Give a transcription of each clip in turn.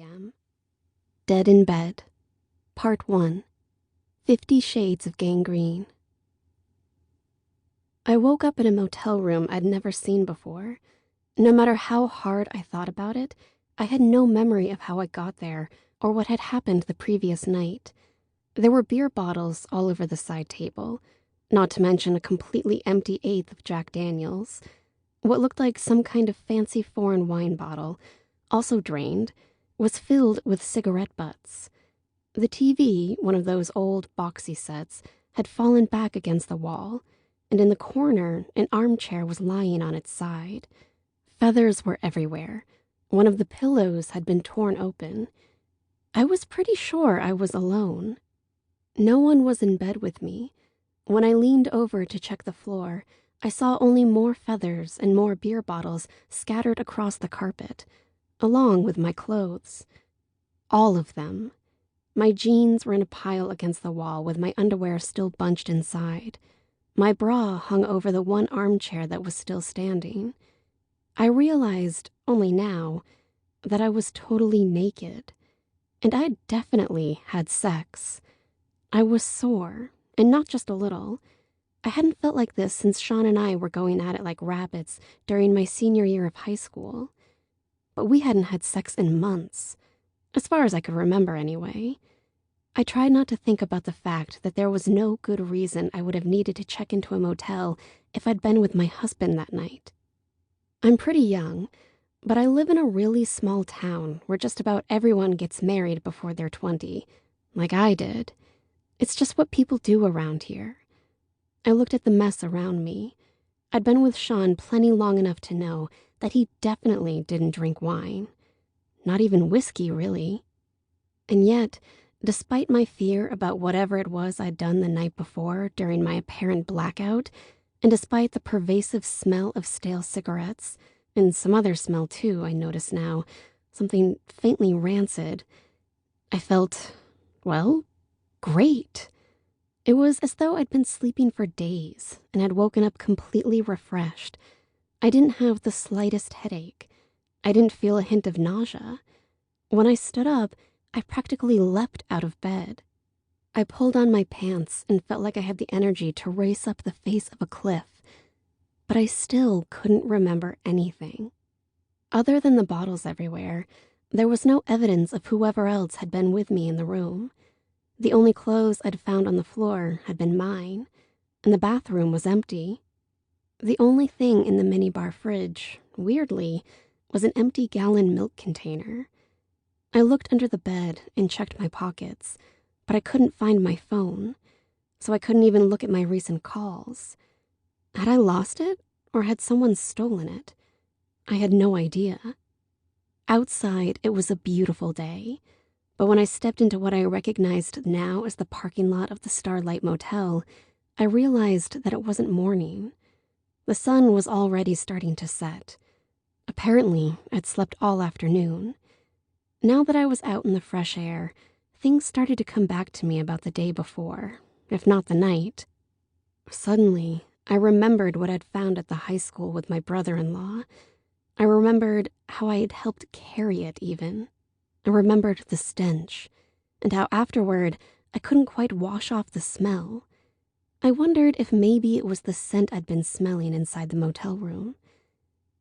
p.m. Dead in Bed, Part 1, 50 Shades of Gangrene. I woke up in a motel room I'd never seen before. No matter how hard I thought about it, I had no memory of how I got there or what had happened the previous night. There were beer bottles all over the side table, not to mention a completely empty eighth of Jack Daniels. What looked like some kind of fancy foreign wine bottle, also drained, was filled with cigarette butts. The TV, one of those old boxy sets, had fallen back against the wall, and in the corner, an armchair was lying on its side. Feathers were everywhere. One of the pillows had been torn open. I was pretty sure I was alone. No one was in bed with me. When I leaned over to check the floor, I saw only more feathers and more beer bottles scattered across the carpet, along with my clothes. All of them. My jeans were in a pile against the wall with my underwear still bunched inside. My bra hung over the one armchair that was still standing. I realized, only now, that I was totally naked. And I'd definitely had sex. I was sore, and not just a little. I hadn't felt like this since Sean and I were going at it like rabbits during my senior year of high school. But we hadn't had sex in months, as far as I could remember anyway. I tried not to think about the fact that there was no good reason I would have needed to check into a motel if I'd been with my husband that night. I'm pretty young, but I live in a really small town where just about everyone gets married before they're 20, like I did. It's just what people do around here. I looked at the mess around me. I'd been with Sean plenty long enough to know that he definitely didn't drink wine. Not even whiskey, really. And yet, despite my fear about whatever it was I'd done the night before during my apparent blackout, and despite the pervasive smell of stale cigarettes, and some other smell too, I notice now, something faintly rancid, I felt, well, great. It was as though I'd been sleeping for days and had woken up completely refreshed. I didn't have the slightest headache. I didn't feel a hint of nausea. When I stood up, I practically leapt out of bed. I pulled on my pants and felt like I had the energy to race up the face of a cliff. But I still couldn't remember anything. Other than the bottles everywhere, there was no evidence of whoever else had been with me in the room. The only clothes I'd found on the floor had been mine, and the bathroom was empty. The only thing in the minibar fridge, weirdly, was an empty gallon milk container. I looked under the bed and checked my pockets, but I couldn't find my phone, so I couldn't even look at my recent calls. Had I lost it, or had someone stolen it? I had no idea. Outside, it was a beautiful day, but when I stepped into what I recognized now as the parking lot of the Starlight Motel, I realized that it wasn't morning. The sun was already starting to set. Apparently, I'd slept all afternoon. Now that I was out in the fresh air, things started to come back to me about the day before, if not the night. Suddenly, I remembered what I'd found at the high school with my brother-in-law. I remembered how I had helped carry it even. I remembered the stench, and how afterward I couldn't quite wash off the smell. I wondered if maybe it was the scent I'd been smelling inside the motel room.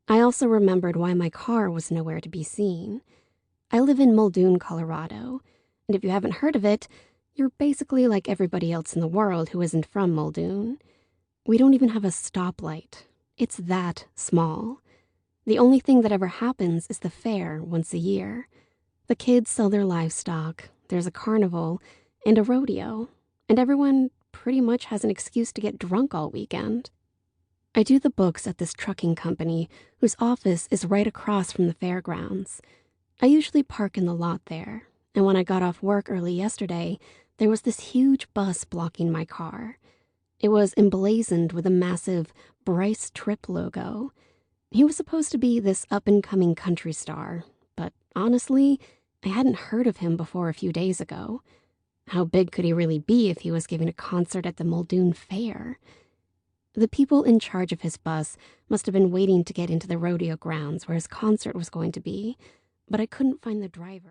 I also remembered why my car was nowhere to be seen. I live in Muldoon, Colorado, and if you haven't heard of it, you're basically like everybody else in the world who isn't from Muldoon. We don't even have a stoplight. It's that small. The only thing that ever happens is the fair once a year. The kids sell their livestock, there's a carnival, and a rodeo, and everyone pretty much has an excuse to get drunk all weekend. I do the books at this trucking company whose office is right across from the fairgrounds. I usually park in the lot there, and when I got off work early yesterday, there was this huge bus blocking my car. It was emblazoned with a massive Bryce Tripp logo. He was supposed to be this up-and-coming country star, but honestly, I hadn't heard of him before a few days ago. How big could he really be if he was giving a concert at the Muldoon Fair? The people in charge of his bus must have been waiting to get into the rodeo grounds where his concert was going to be, but I couldn't find the driver.